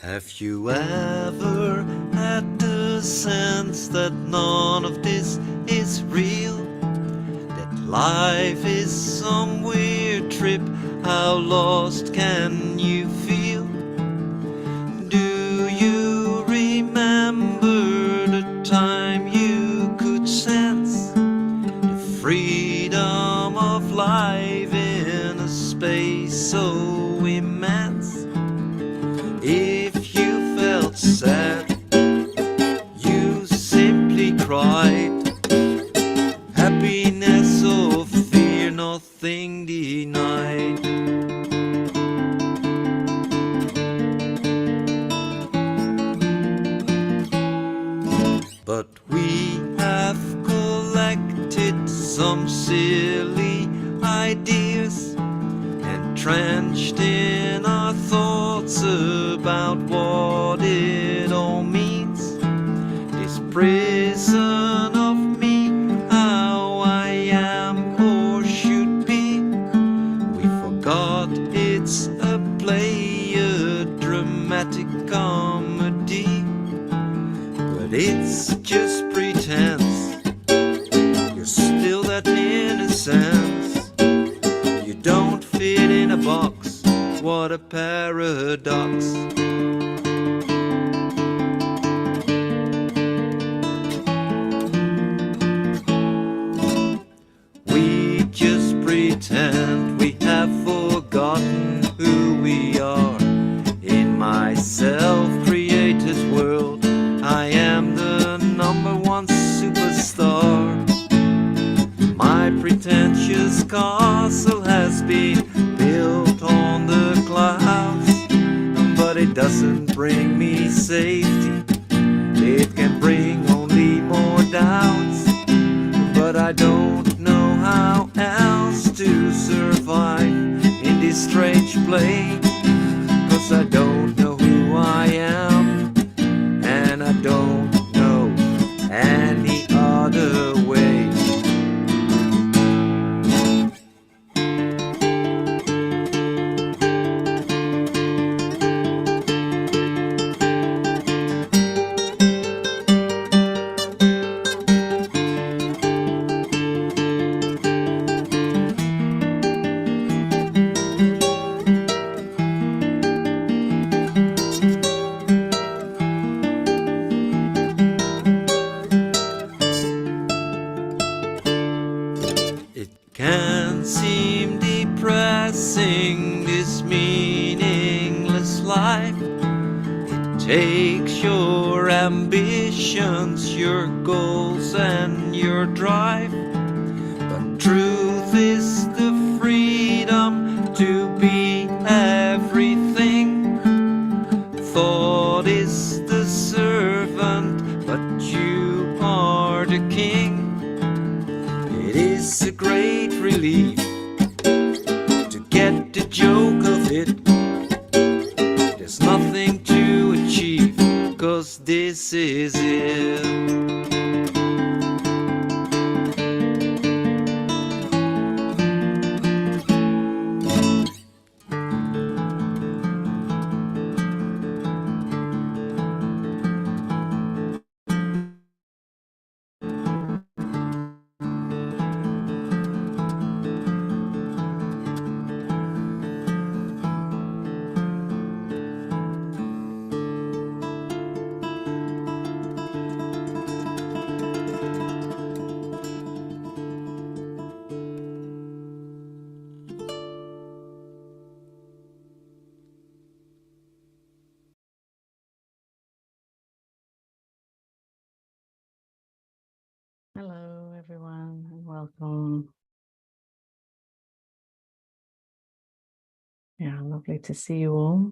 Have you ever had the sense that none of this is real? That life is some weird trip? How lost can you feel? Do you remember the time you could sense the freedom of life in a space so immense? If you felt sad, you simply cried. Happiness or fear, nothing denied. But we have collected some silly ideas, entrenched in our thoughts about what it all means. This prison of me, how I am or should be. We forgot it's a play, a dramatic comedy. But it's just pretense. You're still that innocence. You don't fit in a box. What a paradox. We just pretend we have forgotten who we are. In my self-created world, I am the number one superstar. My pretentious castle has been built on the clouds, but it doesn't bring me safety. It can bring only more doubts, but I don't know how else to survive in this strange place. 'Cause I don't know who I am, and I don't know any other way. It can seem depressing, this meaningless life. It takes your ambitions, your goals and your drive. But truth is the freedom to be everything. Thought is the servant, but you are the king. It is a great relief to get the joke of it. There's nothing to achieve, 'cause this is it. Hello, everyone, and welcome. Yeah, lovely to see you all.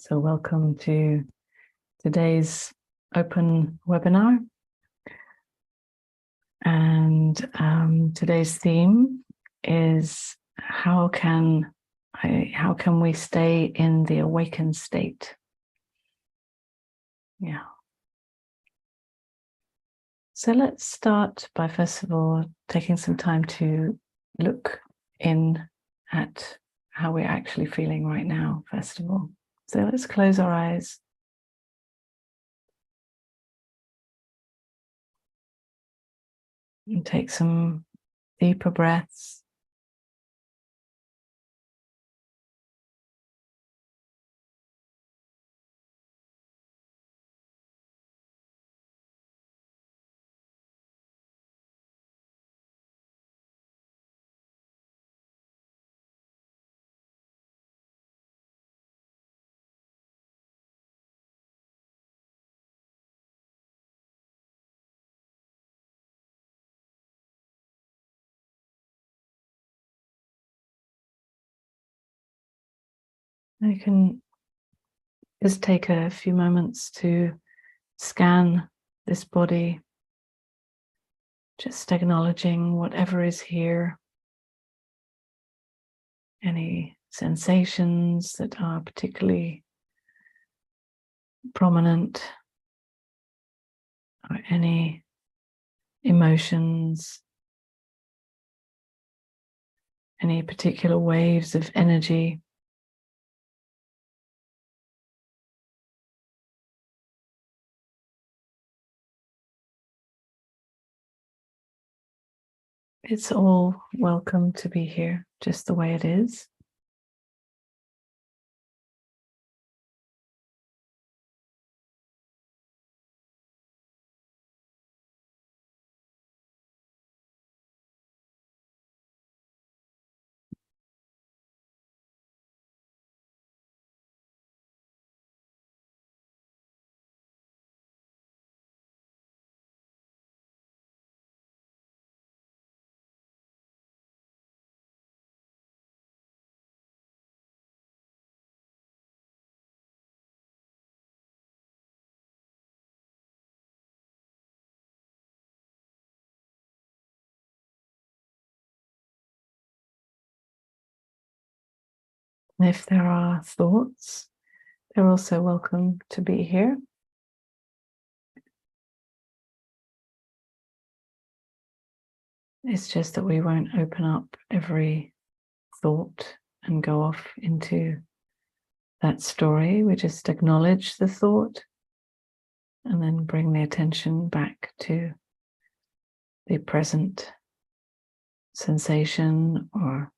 So welcome to today's open webinar. And today's theme is how can we stay in the awakened state? Yeah. So let's start by first of all taking some time to look in at how we're actually feeling right now, first of all. So let's close our eyes. And take some deeper breaths. You can just take a few moments to scan this body, just acknowledging whatever is here, any sensations that are particularly prominent, or any emotions, any particular waves of energy. It's all welcome to be here, just the way it is. And if there are thoughts, they're also welcome to be here. It's just that we won't open up every thought and go off into that story. We just acknowledge the thought and then bring the attention back to the present sensation or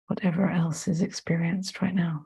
whatever else is experienced right now.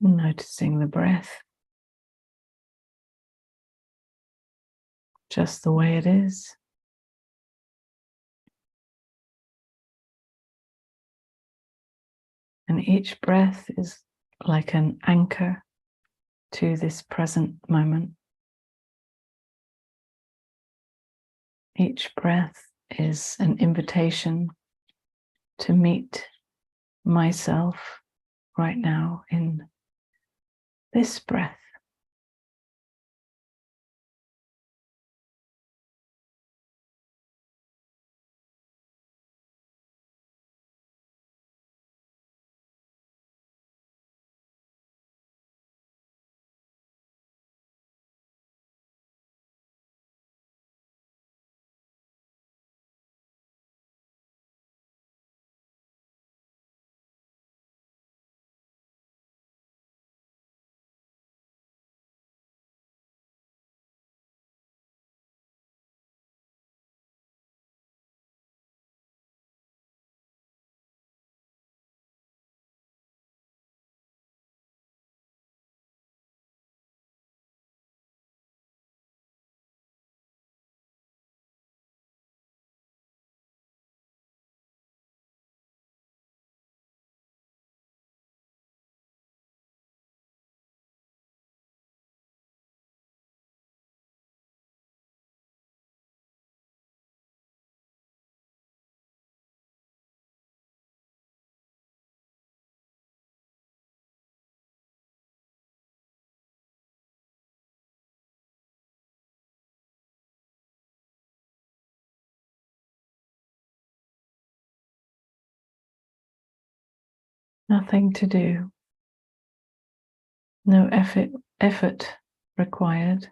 Noticing the breath, just the way it is. And each breath is like an anchor to this present moment. Each breath is an invitation to meet myself right now in this breath. Nothing to do. No effort required.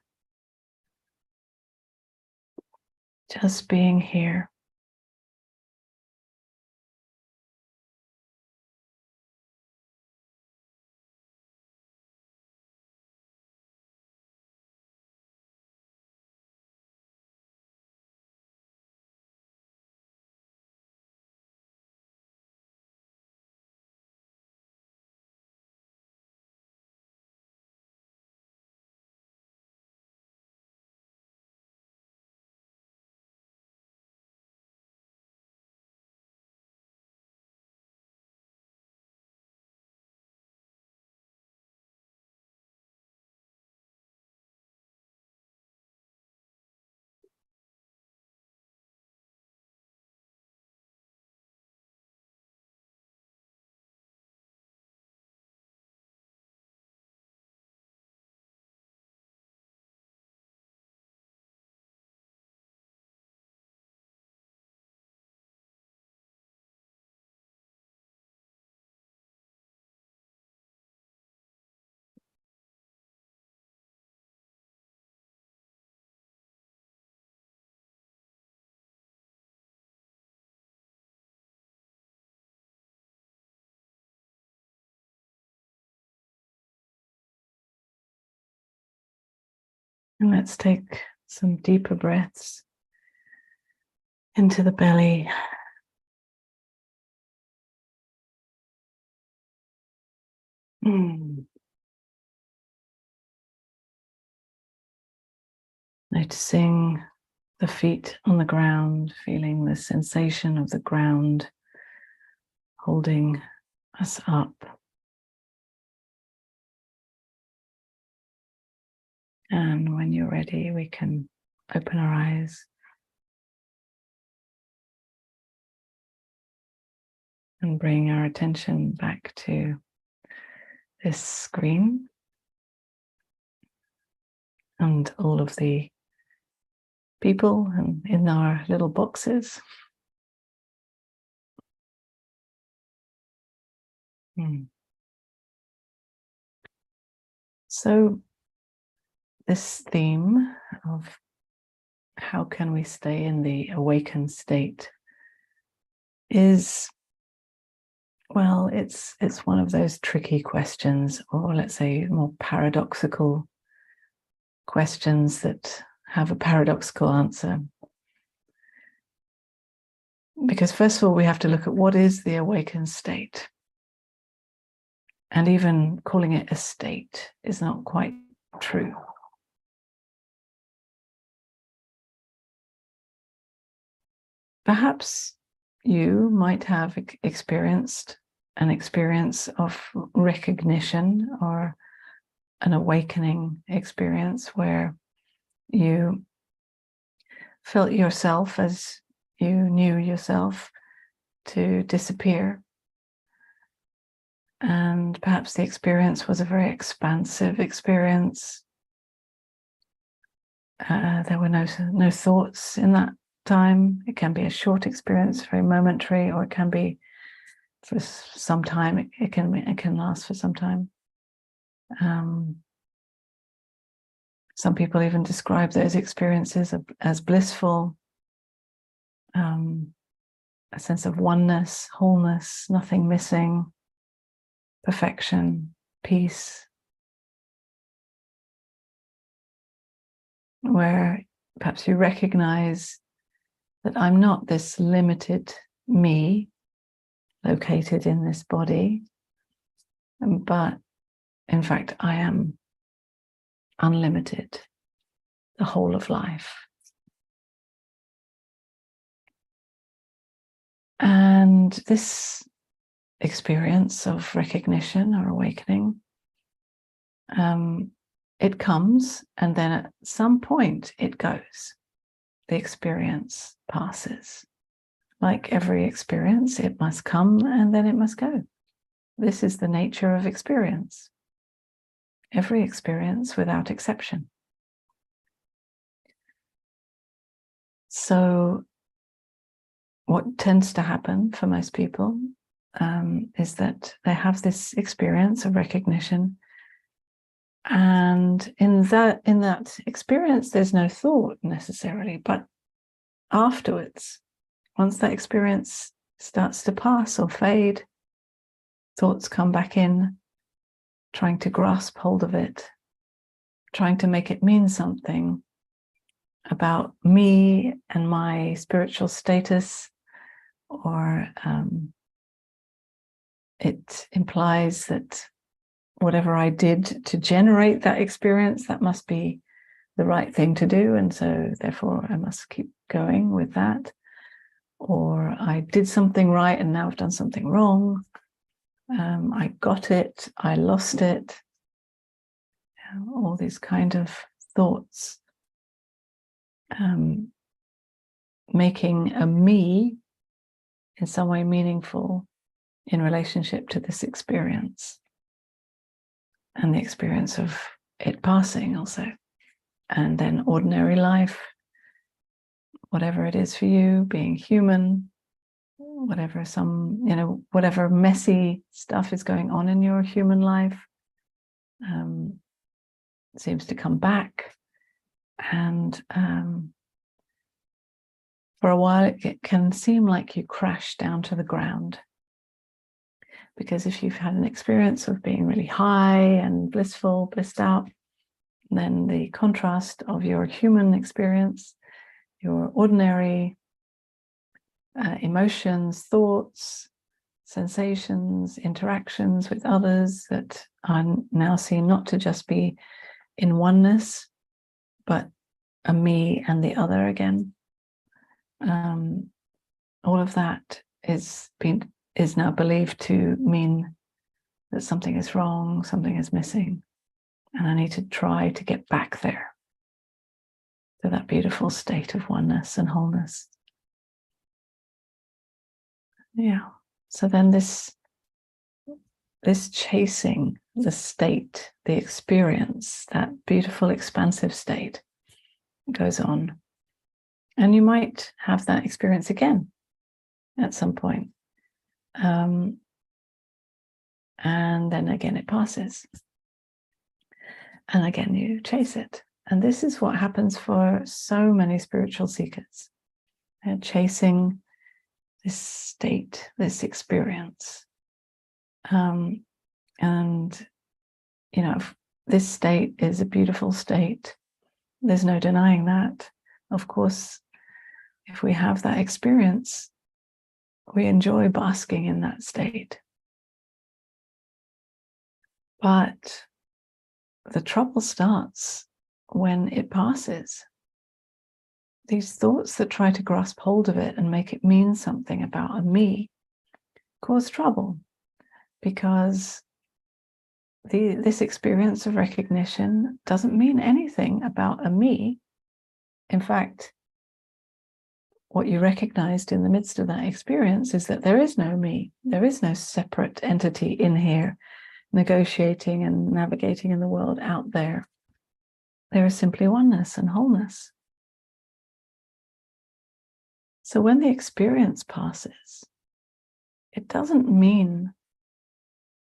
Just being here. And let's take some deeper breaths into the belly. Noticing the feet on the ground, feeling the sensation of the ground holding us up. And when you're ready, we can open our eyes and bring our attention back to this screen and all of the people and in our little boxes. So this theme of how can we stay in the awakened state is, well, it's one of those tricky questions, or let's say more paradoxical questions that have a paradoxical answer. Because first of all, we have to look at what is the awakened state. And even calling it a state is not quite true. Perhaps you might have experienced an experience of recognition or an awakening experience where you felt yourself as you knew yourself to disappear. And perhaps the experience was a very expansive experience. There were no thoughts in that time. It can be a short experience, very momentary, or it can be for some time. It can last for some time. Some people even describe those experiences as blissful, a sense of oneness, wholeness, nothing missing, perfection, peace, where perhaps you recognize that I'm not this limited me located in this body, but in fact, I am unlimited, the whole of life. And this experience of recognition or awakening, it comes, and then at some point it goes. The experience passes. Like every experience, it must come and then it must go. This is the nature of experience. Every experience without exception. So what tends to happen for most people is that they have this experience of recognition, and in that experience there's no thought necessarily, but afterwards, once that experience starts to pass or fade, thoughts come back in, trying to grasp hold of it, trying to make it mean something about me and my spiritual status, or it implies that whatever I did to generate that experience, that must be the right thing to do, and so therefore I must keep going with that. Or I did something right and now I've done something wrong. I got it, I lost it. All these kind of thoughts, making a me in some way meaningful in relationship to this experience, and the experience of it passing also. And then ordinary life, whatever it is for you, being human, whatever whatever messy stuff is going on in your human life, seems to come back. And for a while it can seem like you crash down to the ground, because if you've had an experience of being really high and blissful, blissed out, then the contrast of your human experience, your ordinary emotions, thoughts, sensations, interactions with others that are now seen not to just be in oneness, but a me and the other again. All of that is now believed to mean that something is wrong, something is missing, and I need to try to get back there to that beautiful state of oneness and wholeness. Yeah. So then this chasing the state, the experience, that beautiful expansive state goes on. And you might have that experience again at some point. And then again it passes. And again you chase it. And this is what happens for so many spiritual seekers. They're chasing this state, this experience. And, this state is a beautiful state. There's no denying that. Of course, if we have that experience, we enjoy basking in that state. But the trouble starts when it passes. These thoughts that try to grasp hold of it and make it mean something about a me cause trouble, because this experience of recognition doesn't mean anything about a me. In fact, what you recognized in the midst of that experience is that there is no me. There is no separate entity in here negotiating and navigating in the world out there. There is simply oneness and wholeness. So when the experience passes, it doesn't mean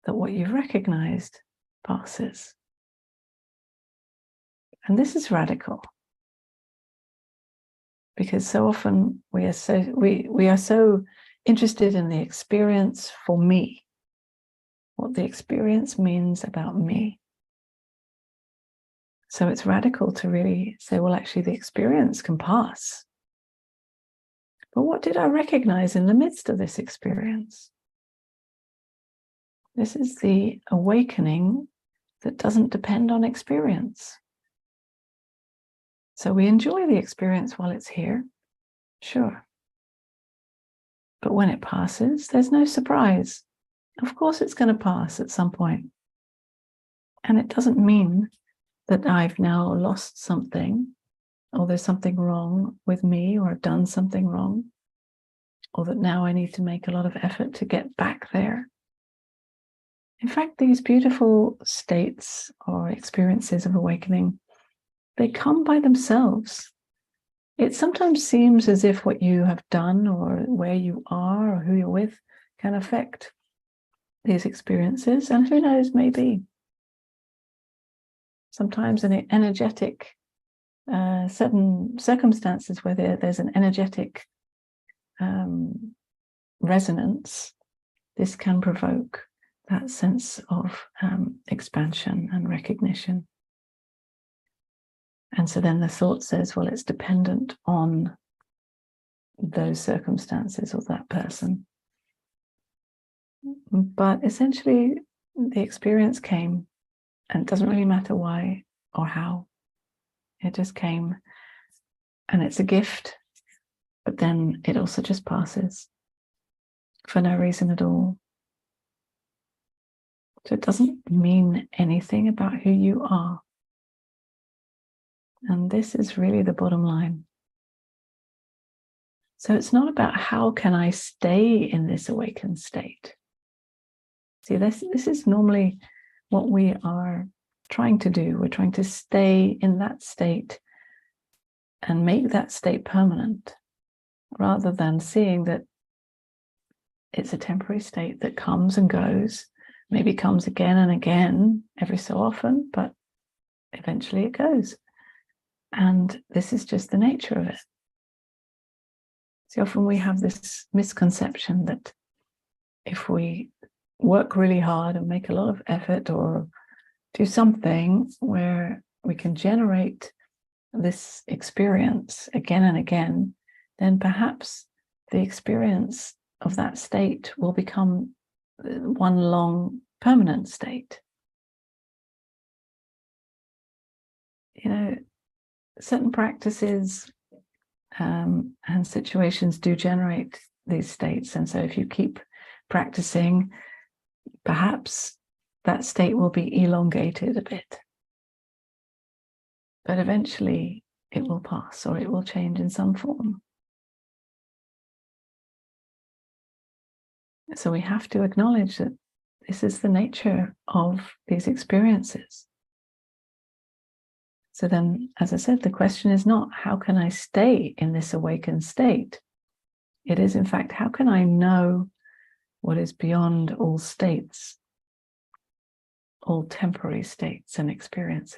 that what you've recognized passes. And this is radical, because so often we are so interested in the experience for me, what the experience means about me. So it's radical to really say, well, actually the experience can pass. But what did I recognize in the midst of this experience? This is the awakening that doesn't depend on experience. So we enjoy the experience while it's here, sure. But when it passes, there's no surprise. Of course it's going to pass at some point. And it doesn't mean that I've now lost something, or there's something wrong with me, or I've done something wrong, or that now I need to make a lot of effort to get back there. In fact, these beautiful states or experiences of awakening, they come by themselves. It sometimes seems as if what you have done or where you are or who you're with can affect these experiences, and who knows, maybe sometimes an energetic, certain circumstances where there's an energetic resonance, this can provoke that sense of expansion and recognition. And so then the thought says, well, it's dependent on those circumstances or that person. But essentially, the experience came, and it doesn't really matter why or how. It just came, and it's a gift, but then it also just passes for no reason at all. So it doesn't mean anything about who you are. And this is really the bottom line. So it's not about how can I stay in this awakened state. See, this is normally what we are trying to do. We're trying to stay in that state and make that state permanent, rather than seeing that it's a temporary state that comes and goes, maybe comes again and again every so often, but eventually it goes. And this is just the nature of it. See, often we have this misconception that if we work really hard and make a lot of effort or do something where we can generate this experience again and again, then perhaps the experience of that state will become one long permanent state. You know, certain practices and situations do generate these states. And so if you keep practicing, perhaps that state will be elongated a bit. But eventually it will pass, or it will change in some form. So we have to acknowledge that this is the nature of these experiences. So then, as I said, the question is not, how can I stay in this awakened state? It is, in fact, how can I know what is beyond all states, all temporary states and experiences?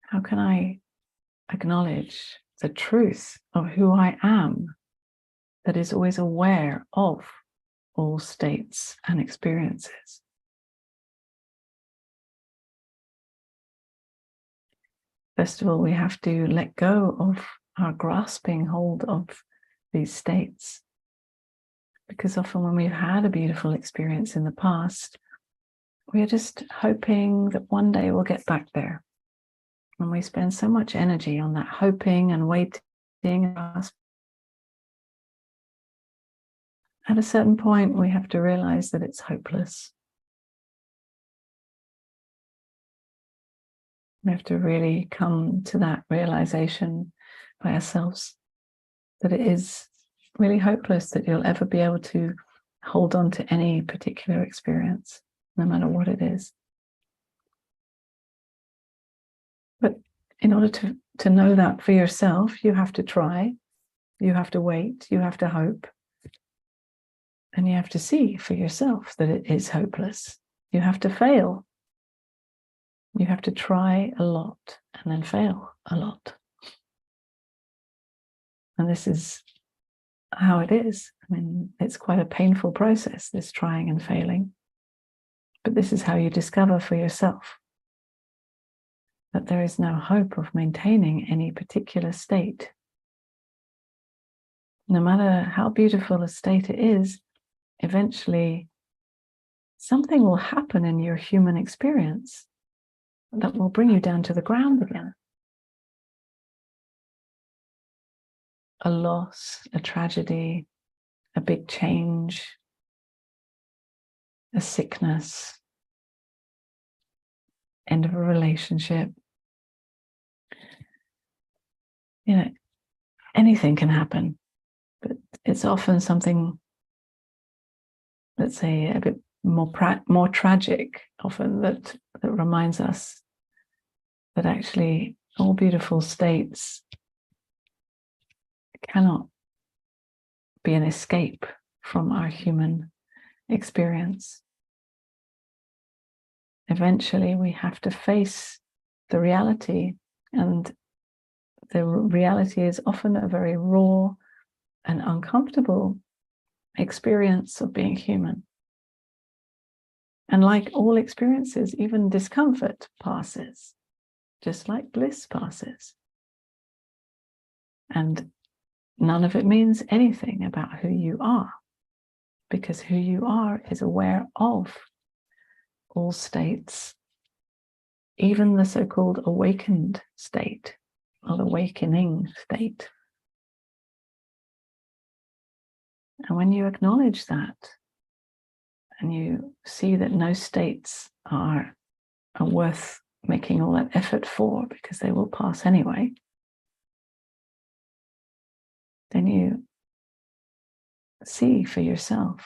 How can I acknowledge the truth of who I am, that is always aware of all states and experiences? First of all, we have to let go of our grasping hold of these states. Because often when we've had a beautiful experience in the past, we are just hoping that one day we'll get back there. And we spend so much energy on that hoping and waiting. At a certain point, we have to realize that it's hopeless. We have to really come to that realization by ourselves, that it is really hopeless that you'll ever be able to hold on to any particular experience, no matter what it is. But in order to know that for yourself, you have to try, you have to wait, you have to hope, and you have to see for yourself that it is hopeless. You have to fail. You have to try a lot and then fail a lot. And this is how it is. I mean, it's quite a painful process, this trying and failing. But this is how you discover for yourself that there is no hope of maintaining any particular state. No matter how beautiful a state it is, eventually something will happen in your human experience that will bring you down to the ground again. A loss, a tragedy, a big change, a sickness, end of a relationship. You know, anything can happen, but it's often something, let's say, a bit more tragic, often that reminds us that actually all beautiful states cannot be an escape from our human experience. Eventually, we have to face the reality, and the reality is often a very raw and uncomfortable experience of being human. And like all experiences, even discomfort passes, just like bliss passes. And none of it means anything about who you are, because who you are is aware of all states, even the so-called awakened state, or the awakening state. And when you acknowledge that, and you see that no states are worth making all that effort for, because they will pass anyway, then you see for yourself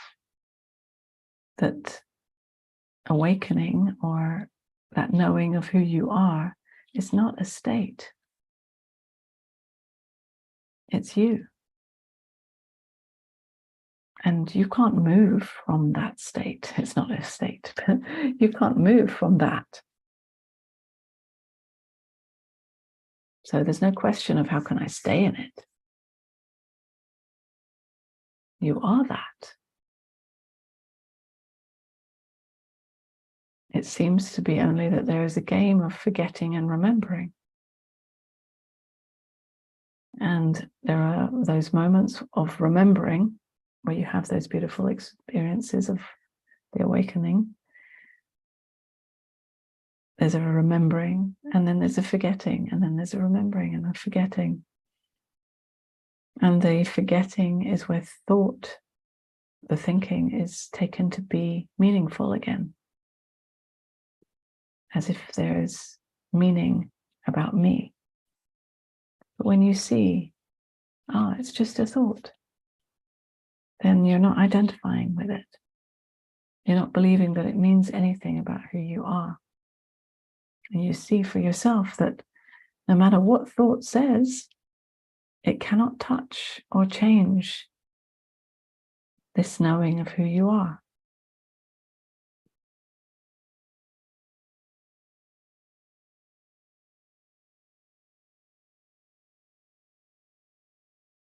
that awakening, or that knowing of who you are, is not a state. It's you. And you can't move from that state. It's not a state, but you can't move from that. So there's no question of how can I stay in it. You are that. It seems to be only that there is a game of forgetting and remembering. And there are those moments of remembering where you have those beautiful experiences of the awakening. There's a remembering, and then there's a forgetting, and then there's a remembering and a forgetting. And the forgetting is where thought, the thinking, is taken to be meaningful again. As if there's meaning about me. But when you see, it's just a thought, then you're not identifying with it. You're not believing that it means anything about who you are. And you see for yourself that no matter what thought says, it cannot touch or change this knowing of who you are.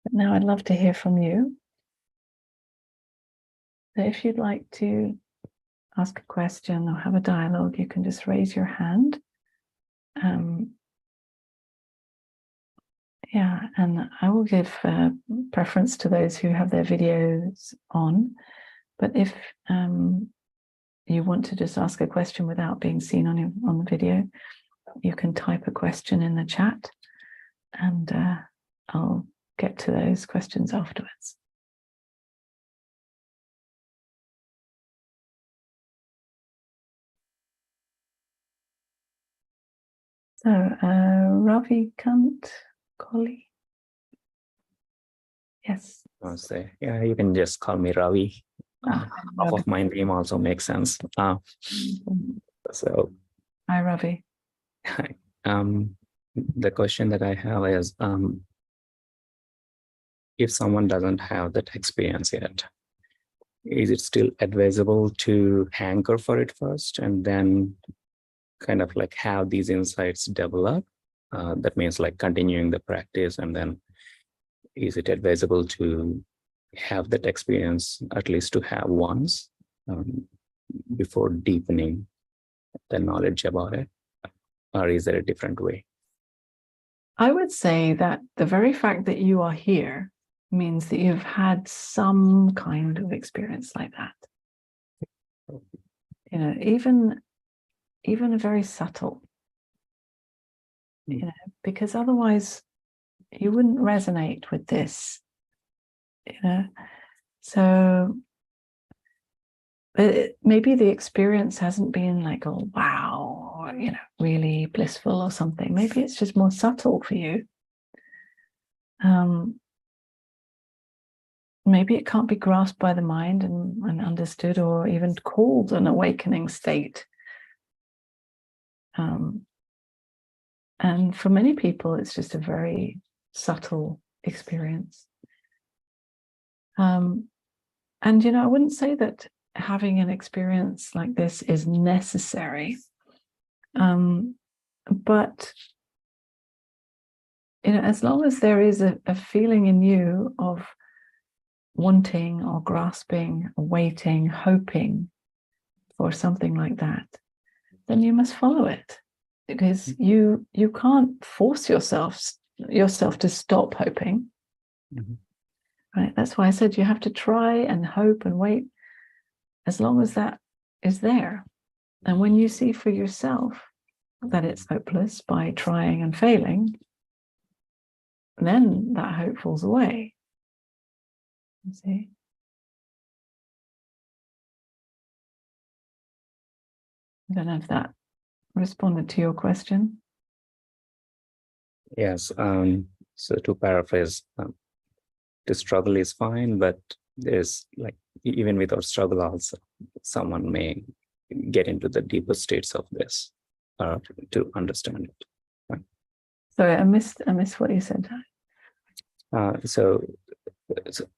But now I'd love to hear from you. So if you'd like to ask a question or have a dialogue, you can just raise your hand. Yeah, and I will give preference to those who have their videos on. But if you want to just ask a question without being seen on the video, you can type a question in the chat, and I'll get to those questions afterwards. So, Ravi Kant Kohli. Yes. Yeah, you can just call me Ravi. Half of my name also makes sense. So, hi, Ravi. The question that I have is, if someone doesn't have that experience yet, is it still advisable to hanker for it first and then kind of like have these insights develop? That means like continuing the practice, and then is it advisable to have that experience at least to have once before deepening the knowledge about it? Or is there a different way? I would say that the very fact that you are here means that you've had some kind of experience like that. You know, even a very subtle, you know, because otherwise you wouldn't resonate with this, you know. So maybe the experience hasn't been like, oh, wow, or, you know, really blissful or something. Maybe it's just more subtle for you. Maybe it can't be grasped by the mind and understood, or even called an awakening state. And for many people, it's just a very subtle experience. And, I wouldn't say that having an experience like this is necessary. But, as long as there is a feeling in you of wanting or grasping, waiting, hoping for something like that, then you must follow it, because you can't force yourself to stop hoping. Right? That's why I said you have to try and hope and wait as long as that is there. And when you see for yourself that it's hopeless by trying and failing, then that hope falls away. You see? I don't know if that responded to your question. Yes. So to paraphrase, the struggle is fine, but there's like, even without struggle also, someone may get into the deeper states of this to understand it. Sorry, I missed what you said. So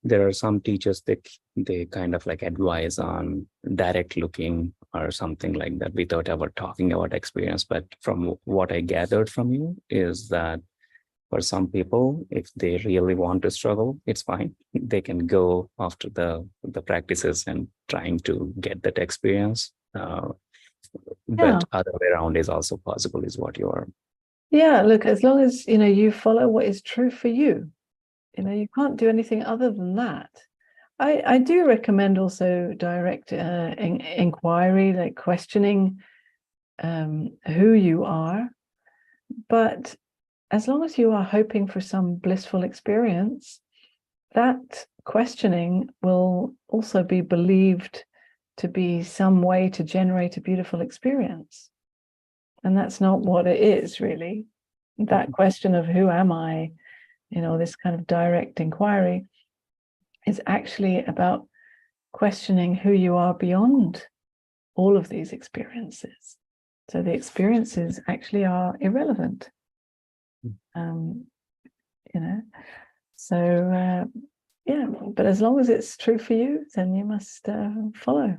there are some teachers that they kind of like advise on direct looking or something like that without ever talking about experience. But from what I gathered from you is that for some people, if they really want to struggle, it's fine. They can go after the practices and trying to get that experience. But other way around is also possible, is what you are. Yeah, look, as long as you follow what is true for you, you can't do anything other than that. I do recommend also direct inquiry, like questioning who you are, but as long as you are hoping for some blissful experience, that questioning will also be believed to be some way to generate a beautiful experience. And that's not what it is, really. That question of who am I, this kind of direct inquiry is actually about questioning who you are beyond all of these experiences. So the experiences actually are irrelevant. So yeah, but as long as it's true for you, then you must follow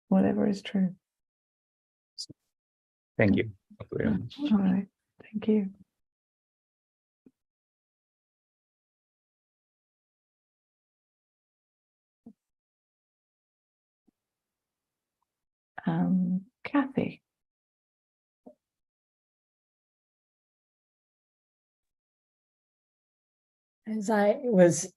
whatever is true. Thank you. Thank you very much. All right, thank you. Kathy. As I was,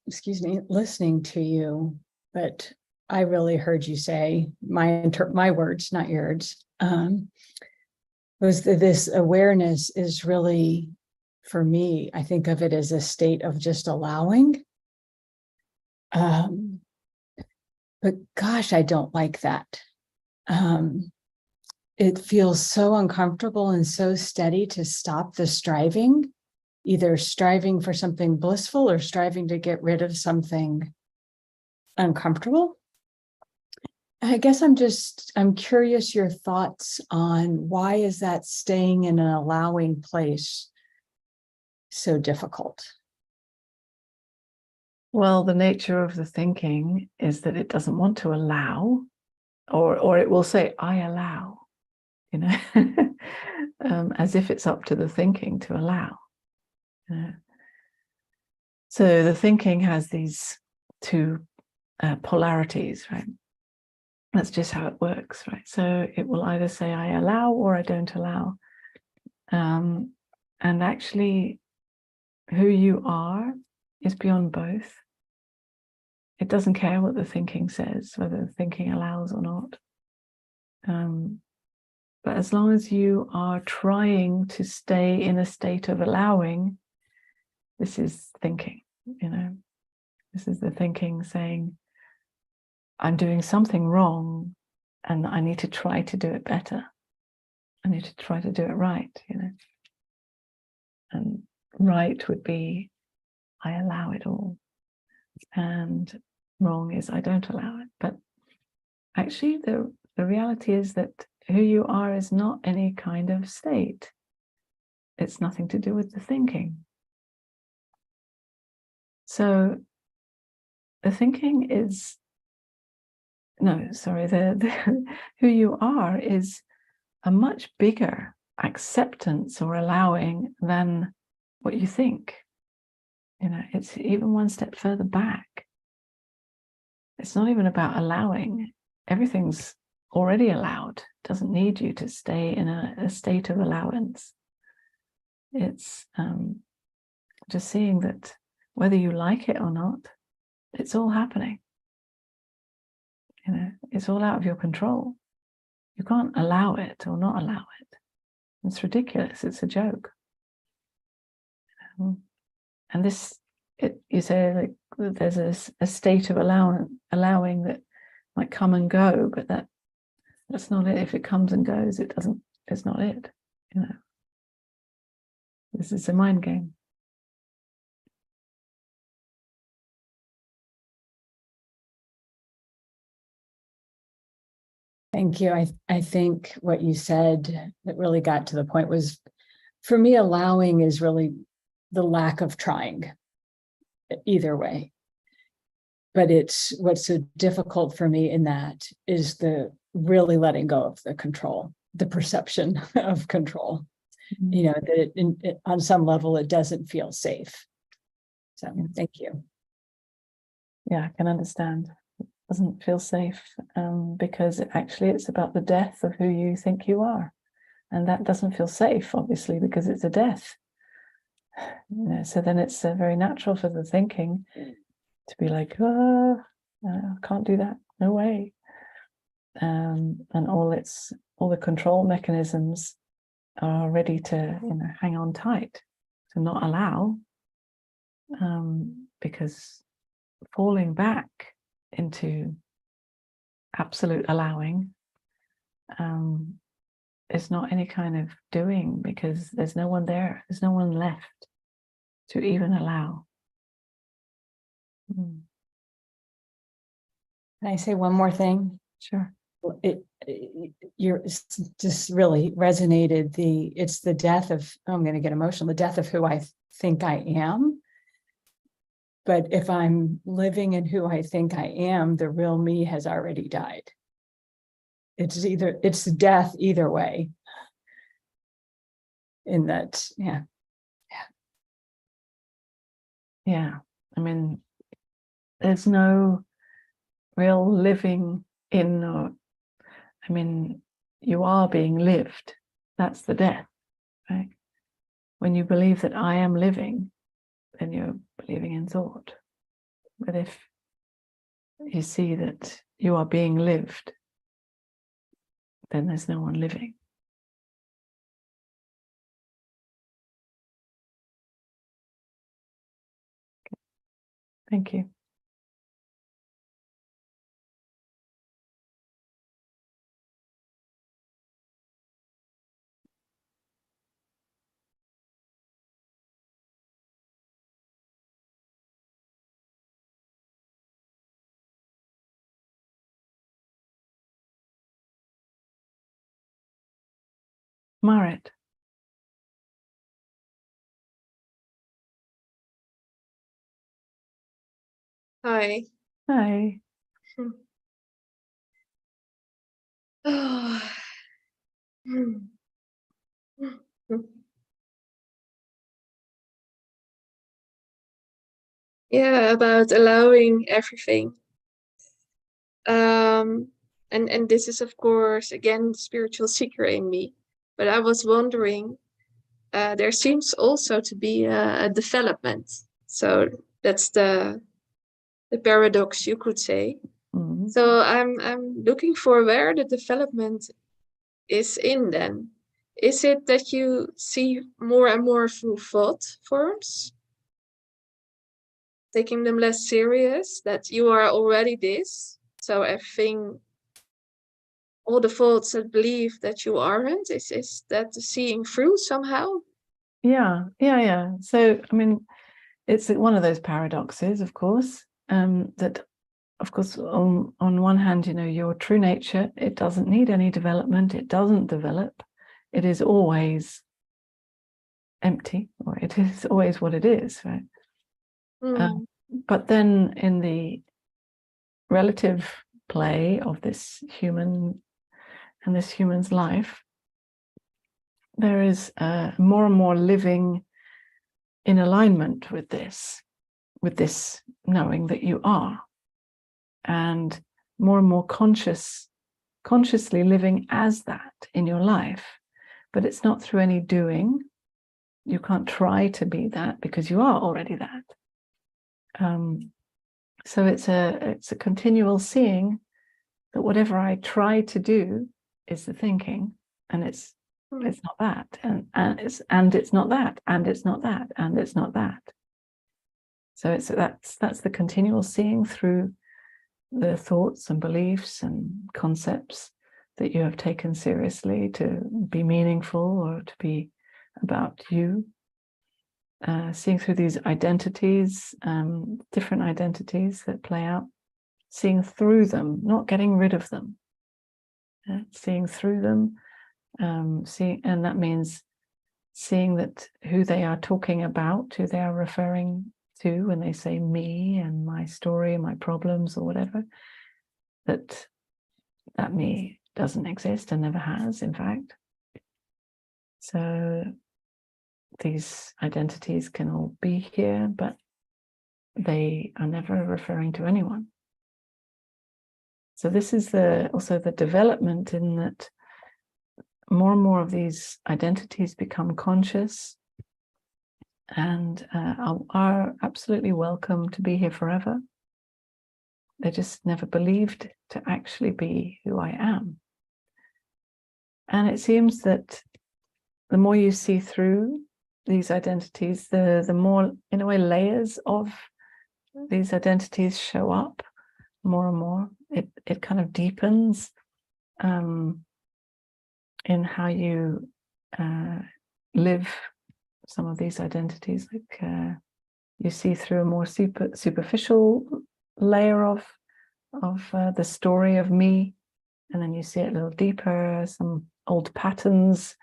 listening to you, but I really heard you say my words, not yours, was that this awareness is really, for me, I think of it as a state of just allowing. But gosh, I don't like that. It feels so uncomfortable and so steady to stop the striving, either striving for something blissful or striving to get rid of something uncomfortable. I guess I'm curious your thoughts on why is that staying in an allowing place so difficult? Well, the nature of the thinking is that it doesn't want to allow, or it will say, I allow, as if it's up to the thinking to allow. So the thinking has these two polarities, right? That's just how it works, right? So it will either say I allow or I don't allow. And actually, who you are is beyond both. It doesn't care what the thinking says, whether the thinking allows or not. But as long as you are trying to stay in a state of allowing, this is thinking, This is the thinking saying, I'm doing something wrong and I need to try to do it better. I need to try to do it right, And right would be, I allow it all. And wrong is, I don't allow it. But actually, the reality is that who you are is not any kind of state. It's nothing to do with the thinking. So the thinking is no, sorry, the who you are is a much bigger acceptance or allowing than what you think. You know, it's even one step further back. It's not even about allowing. Everything's already allowed. It doesn't need you to stay in a state of allowance. It's just seeing that whether you like it or not, it's all happening. You know, it's all out of your control. You can't allow it or not allow it. It's ridiculous. It's a joke. And this, you say, like, there's a state of allowing that might come and go, but that's not it. If it comes and goes, it's not it. You know, this is a mind game. Thank you. I think what you said that really got to the point was, for me, allowing is really the lack of trying either way. But it's what's so difficult for me in that is the really letting go of the control, the perception of control. Mm-hmm. You know, that it, on some level, it doesn't feel safe. So thank you. Yeah, I can understand. It doesn't feel safe because actually it's about the death of who you think you are. And that doesn't feel safe, obviously, because it's a death. You know, so then it's very natural for the thinking to be like, oh, I can't do that, no way. And all the control mechanisms are ready to, you know, hang on tight, to not allow, because falling back into absolute allowing is not any kind of doing, because there's no one there, there's no one left to even allow. Can I say one more thing? Sure. You're just really resonated it's the death of, I'm going to get emotional, the death of who I think I am. But if I'm living in who I think I am, the real me has already died. It's death either way. In that, yeah. I mean, there's no real living in, or, I mean, you are being lived. That's the death, right? When you believe that I am living, then you're believing in thought. But if you see that you are being lived, then there's no one living. Okay. Thank you. Marit. Hi. Hi. Oh. Yeah, about allowing everything. And this is, of course, again, the spiritual seeker in me. But I was wondering, there seems also to be a development. So that's the paradox, you could say. Mm-hmm. So I'm looking for where the development is in then. Is it that you see more and more through thought forms, taking them less serious, that you are already this? So everything, all the thoughts that believe that you aren't, is that seeing through somehow? Yeah. So, I mean, it's one of those paradoxes, of course, that, of course, on one hand, you know, your true nature, it doesn't need any development. It doesn't develop. It is always empty, or it is always what it is, right? But then in the relative play of this human and this human's life, there is more and more living in alignment with this knowing that you are, and more consciously living as that in your life. But it's not through any doing. You can't try to be that, because you are already that. So it's a continual seeing that whatever I try to do is the thinking, and it's not that, and it's not that, and it's not that, and it's not that. So that's the continual seeing through the thoughts and beliefs and concepts that you have taken seriously to be meaningful or to be about you. Seeing through these identities, different identities that play out, seeing through them, not getting rid of them, seeing through them, and that means seeing that who they are talking about, who they are referring to when they say me and my story and my problems or whatever, that me doesn't exist and never has, in fact. So these identities can all be here, but they are never referring to anyone. So this is also the development, in that more and more of these identities become conscious and are absolutely welcome to be here forever. They just never believed to actually be who I am. And it seems that the more you see through these identities, the more, in a way, layers of these identities show up more and more. It kind of deepens in how you live some of these identities. Like you see through a more superficial layer of the story of me, and then you see it a little deeper. Some old patterns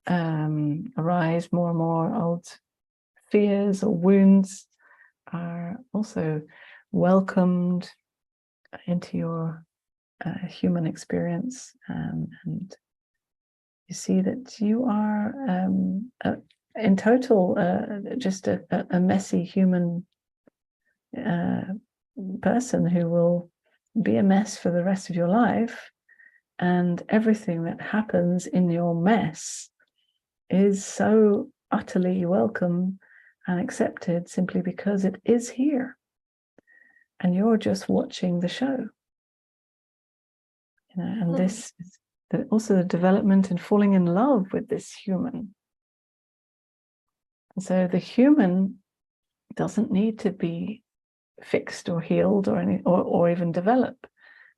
arise, more and more old fears or wounds are also welcomed into your human experience, and you see that you are in total just a messy human person who will be a mess for the rest of your life, and everything that happens in your mess is so utterly welcome and accepted, simply because it is here and you're just watching the show. And this is also the development in falling in love with this human. And so the human doesn't need to be fixed or healed or even develop,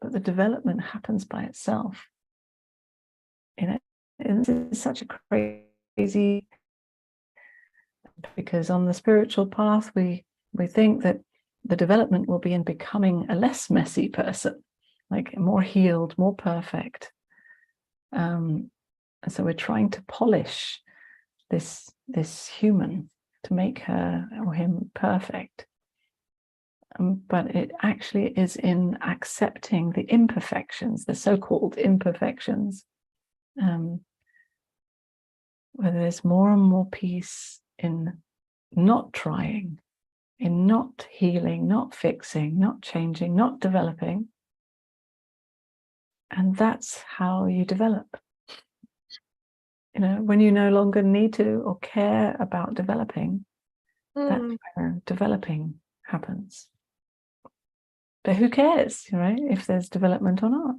but the development happens by itself. And this is such a crazy, because on the spiritual path we think that the development will be in becoming a less messy person, like more healed, more perfect. And so we're trying to polish this human to make her or him perfect. But it actually is in accepting the imperfections, the so-called imperfections, where there's more and more peace in not trying, in not healing, not fixing, not changing, not developing. And that's how you develop. When you no longer need to or care about developing, that's where developing happens. But who cares, right, if there's development or not?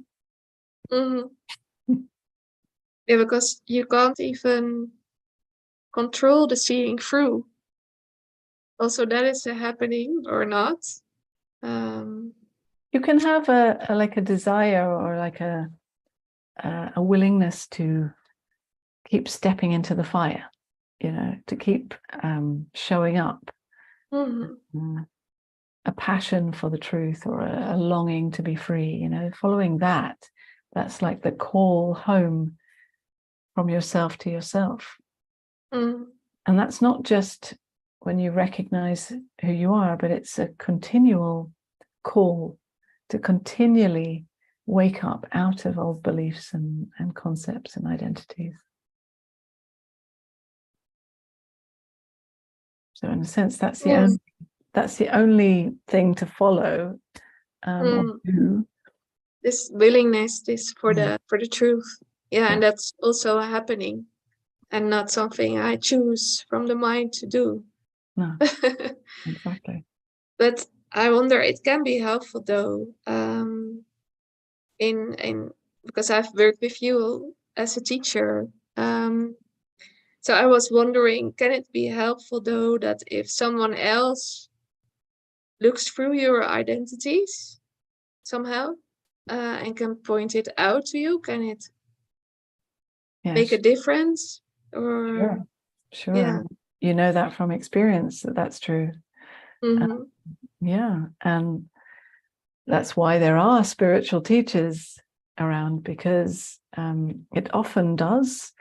Yeah, because you can't even control the seeing through. Also, that is happening or not. You can have a desire or like a willingness to keep stepping into the fire, to keep showing up, a passion for the truth or a longing to be free, following that's like the call home from yourself to yourself. And that's not just when you recognize who you are, but it's a continual call to continually wake up out of old beliefs and concepts and identities. So in a sense, that's the only thing to follow or do. This willingness, this for Yeah. the truth. Yeah, and Yeah. that's also happening, and not something I choose from the mind to do. No, exactly. But I wonder, it can be helpful though, in because I've worked with you as a teacher. So I was wondering, can it be helpful though that if someone else looks through your identities somehow and can point it out to you, can it make a difference? Or Sure. yeah. You know that from experience that's true. Mhm. Yeah, and that's why there are spiritual teachers around, because it often does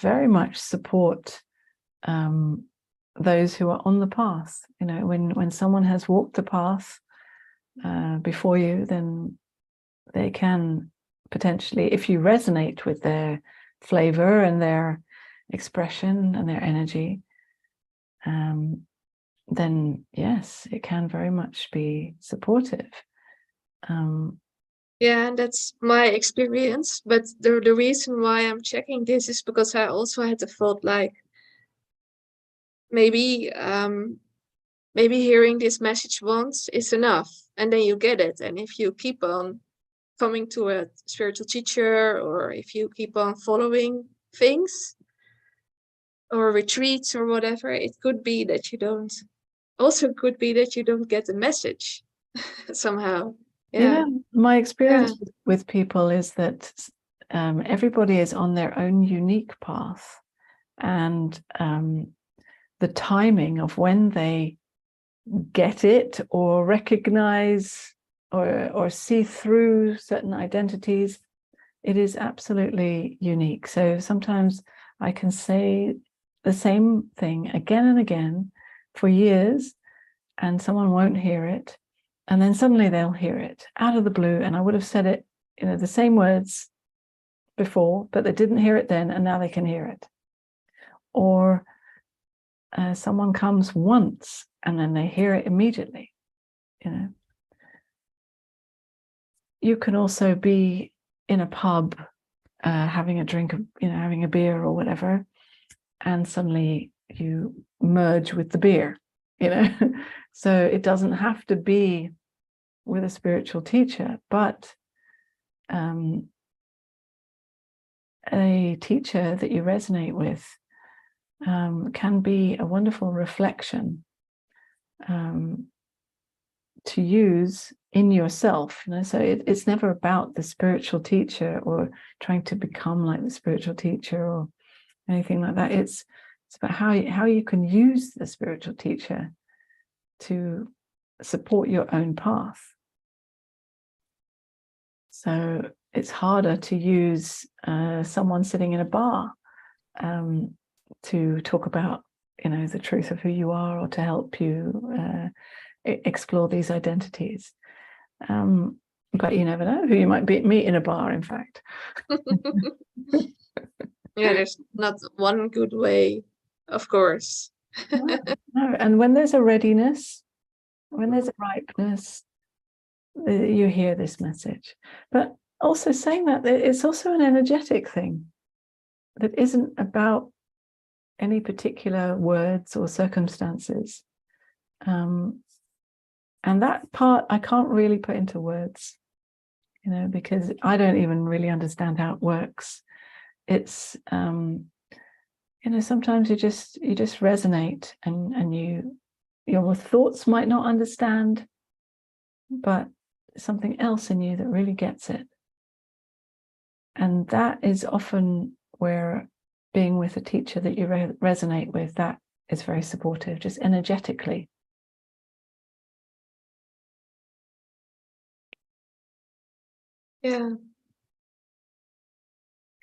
very much support those who are on the path. You know, when someone has walked the path before you, then they can potentially, if you resonate with their flavor and their expression and their energy, then yes, it can very much be supportive. Yeah, and that's my experience. But the reason why I'm checking this is because I also had the thought, like, maybe maybe hearing this message once is enough, and then you get it. And if you keep on coming to a spiritual teacher, or if you keep on following things or retreats or whatever, it could be that you don't. Also, could be that you don't get the message somehow. You Yeah. know, my experience with people is that everybody is on their own unique path, and the timing of when they get it or recognize or see through certain identities, it is absolutely unique. So sometimes I can say the same thing again and again for years, and someone won't hear it, and then suddenly they'll hear it out of the blue, and I would have said it, you know, the same words before, but they didn't hear it then, and now they can hear it. Or someone comes once and then they hear it immediately. You know, you can also be in a pub having a drink, you know, having a beer or whatever, and suddenly you merge with the beer, you know. So it doesn't have to be with a spiritual teacher, but a teacher that you resonate with can be a wonderful reflection to use in yourself. You know, so it's never about the spiritual teacher or trying to become like the spiritual teacher or anything like that. It's about how you can use the spiritual teacher to support your own path. So it's harder to use someone sitting in a bar to talk about, you know, the truth of who you are, or to help you explore these identities. But you never know who you might meet in a bar, in fact. Yeah, there's not one good way, of course. No. And when there's a readiness, when there's a ripeness, you hear this message. But also saying that, it's also an energetic thing that isn't about any particular words or circumstances. And that part I can't really put into words, you know, because I don't even really understand how it works. It's you know, sometimes you just resonate, and your thoughts might not understand, but something else in you that really gets it. And that is often where being with a teacher that you resonate with, that is very supportive, just energetically. Yeah.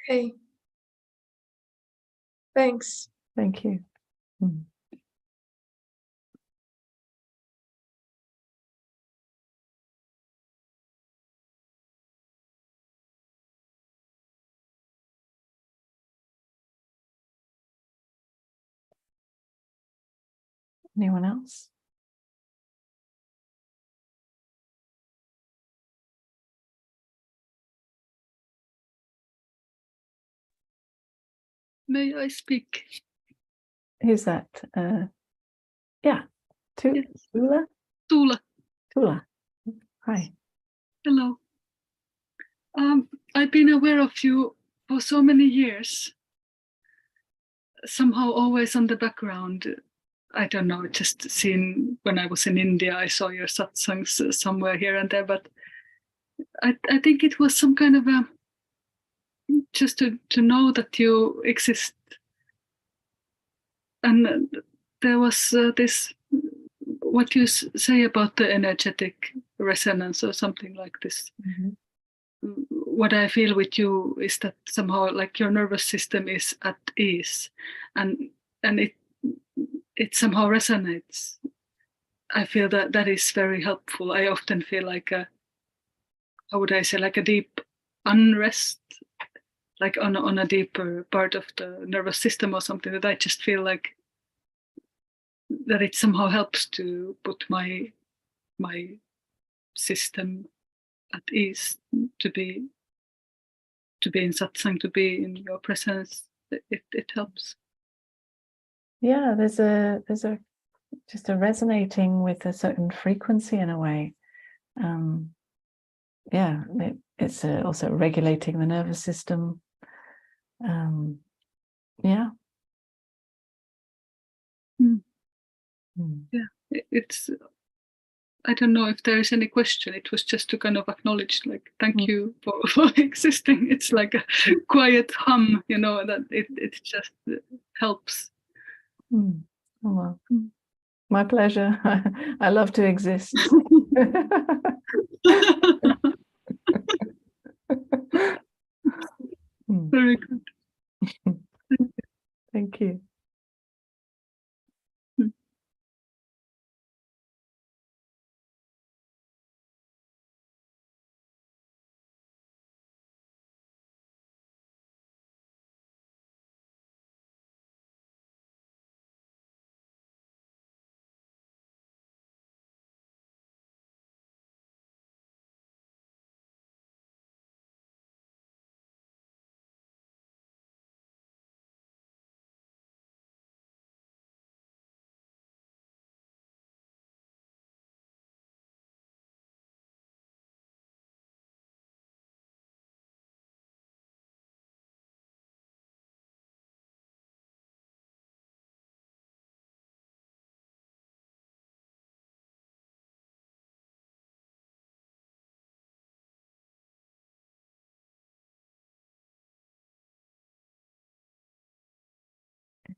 Okay. Thanks. Thank you. Anyone else? May I speak? Who's that? Yeah, Yes. Tula? Tuula, Tula. Hi. hello. I've been aware of you for so many years. Somehow always on the background. I don't know, just seen when I was in India, I saw your satsangs somewhere here and there, but I think it was some kind of a, just to know that you exist. And there was this, what you say about the energetic resonance or something like this. Mm-hmm. What I feel with you is that somehow like your nervous system is at ease, and it somehow resonates. I feel that is very helpful. I often feel like a, how would I say, like a deep unrest, like on a deeper part of the nervous system or something, that I just feel like that it somehow helps to put my system at ease, to be in satsang, to be in your presence. It helps. Yeah, there's a just a resonating with a certain frequency in a way. Yeah, it's also regulating the nervous system. Yeah. Mm. Mm. Yeah, it's, I don't know if there is any question. It was just to kind of acknowledge, like, thank you for existing. It's like a quiet hum, you know, that it just helps. Mm. Oh, well. My pleasure. I love to exist. Very good. Thank you.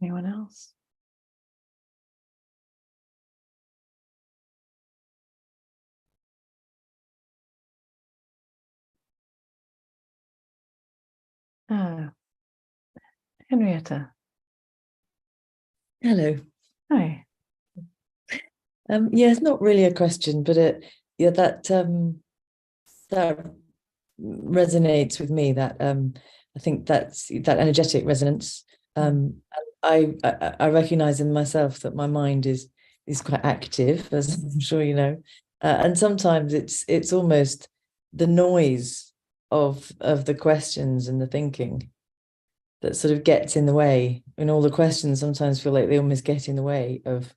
Anyone else? Henrietta. Hello. Hi. Yeah, it's not really a question, but yeah, that resonates with me. That I think that's that energetic resonance. I recognize in myself that my mind is quite active, as I'm sure you know, and sometimes it's almost the noise of the questions and the thinking that sort of gets in the way. And all the questions sometimes feel like they almost get in the way of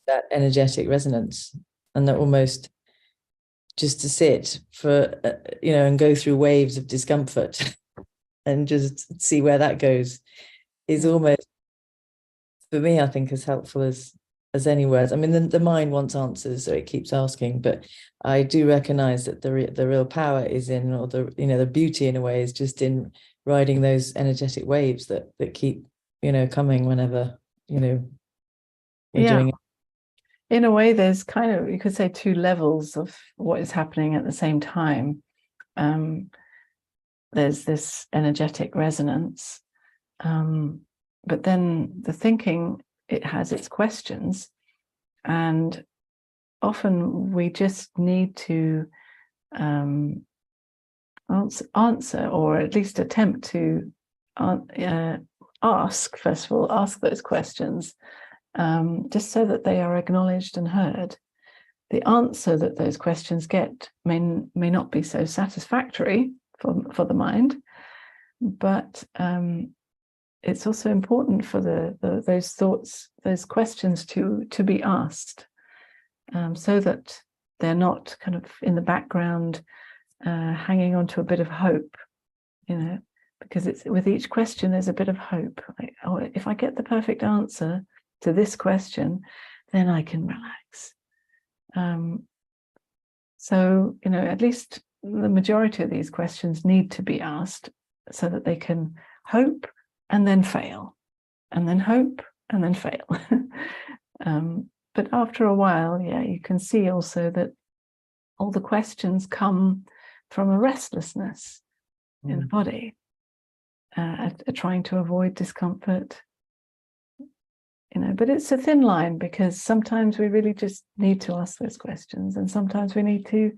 that energetic resonance, and that almost just to sit for and go through waves of discomfort and just see where that goes is almost, for me, I think, as helpful as any words. I mean, the mind wants answers, so it keeps asking, but I do recognize that the real power is in, or the beauty in a way is just in riding those energetic waves that keep coming whenever we're doing it. In a way, there's kind of, you could say, two levels of what is happening at the same time. There's this energetic resonance, but then the thinking, it has its questions, and often we just need to answer, or at least attempt to ask, first of all, ask those questions, just so that they are acknowledged and heard. The answer that those questions get may not be so satisfactory for the mind, but it's also important for those thoughts, those questions to be asked, so that they're not kind of in the background, hanging on to a bit of hope, you know, because it's with each question there's a bit of hope. Like, oh, if I get the perfect answer to this question, then I can relax. So, you know, at least the majority of these questions need to be asked so that they can hope and then fail, and then hope and then fail. But after a while, yeah, you can see also that all the questions come from a restlessness in the body, trying to avoid discomfort. You know, but it's a thin line, because sometimes we really just need to ask those questions, and sometimes we need to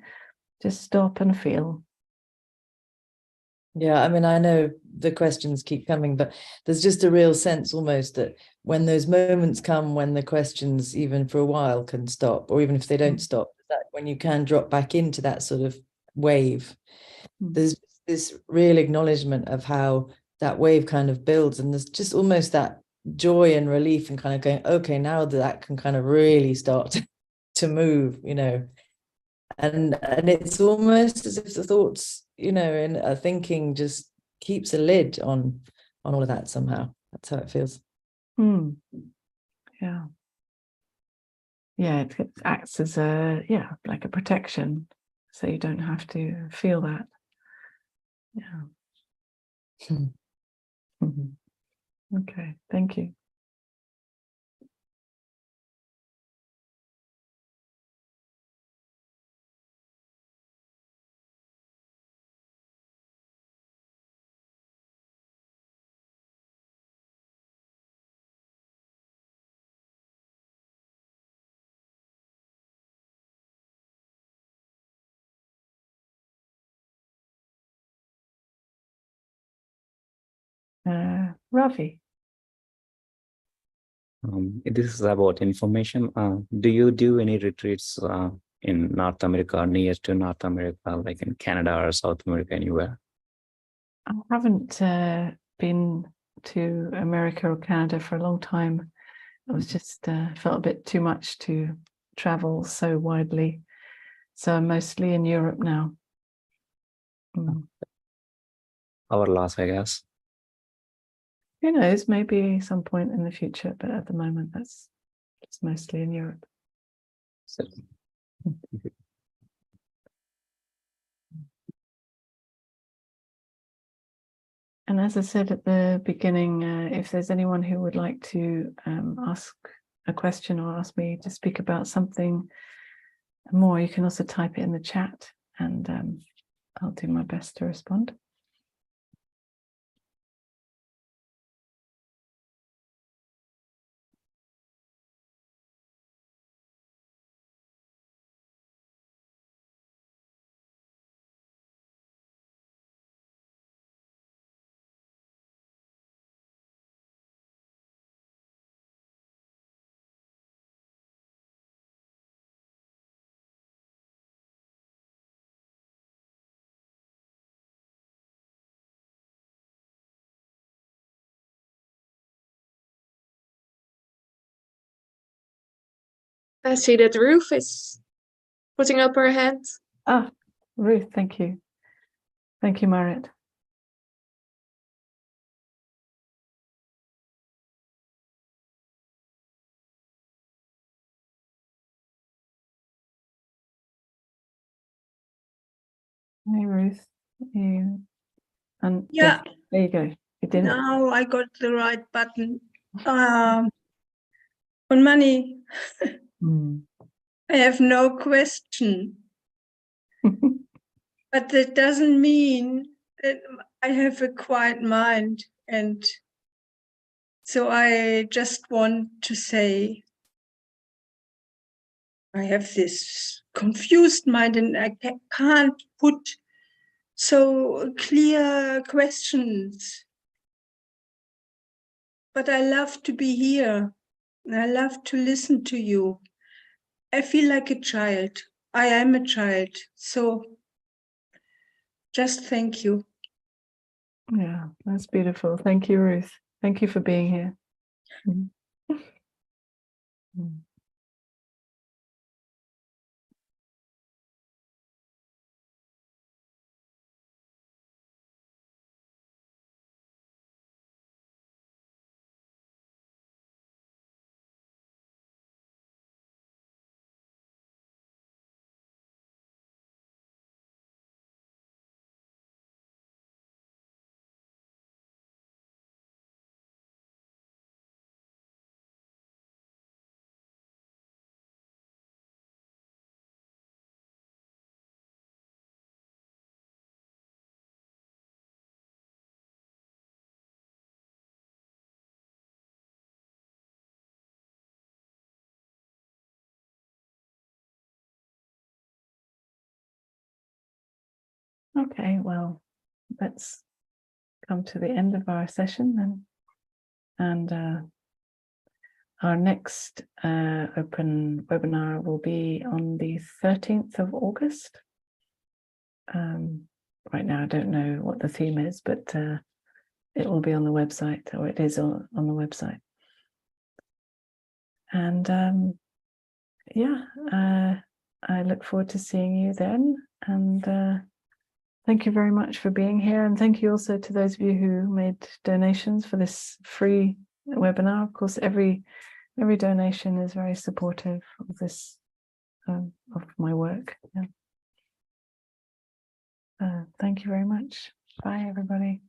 just stop and feel. Yeah, I mean, I know the questions keep coming, but there's just a real sense almost that when those moments come when the questions, even for a while, can stop, or even if they don't stop, that when you can drop back into that sort of wave, there's this real acknowledgement of how that wave kind of builds, and there's just almost that joy and relief and kind of going, okay, now that can kind of really start to move, you know. And it's almost as if the thoughts, you know, and thinking just keeps a lid on all of that somehow. That's how it feels. Yeah. Yeah, it acts as like a protection, so you don't have to feel that. Yeah. Okay, thank you. Ravi. This is about information. Do you do any retreats in North America or near to North America, like in Canada or South America, anywhere? I haven't been to America or Canada for a long time. I was just felt a bit too much to travel so widely. So I'm mostly in Europe now. Our loss, I guess. Who knows, maybe some point in the future, but at the moment it's mostly in Europe. So, and as I said at the beginning, if there's anyone who would like to ask a question or ask me to speak about something more, you can also type it in the chat, and I'll do my best to respond. I see that Ruth is putting up her hand. Ah, Ruth, thank you. Thank you, Marit. Hey, Ruth. And Yeah, there you go. You didn't. now I got the right button. On money, I have no question, but that doesn't mean that I have a quiet mind. And so I just want to say I have this confused mind, and I can't put so clear questions. But I love to be here I love to listen to you. I feel like a child. I am a child. So just thank you. Yeah, that's beautiful. Thank you, Ruth. Thank you for being here. Mm. Mm. Okay, well, let's come to the end of our session then. And our next open webinar will be on the 13th of August. Right now, I don't know what the theme is, but it will be on the website, or it is on the website. And yeah, I look forward to seeing you then. And thank you very much for being here. And thank you also to those of you who made donations for this free webinar. Of course, every donation is very supportive of this, of my work. Yeah. Thank you very much. Bye, everybody.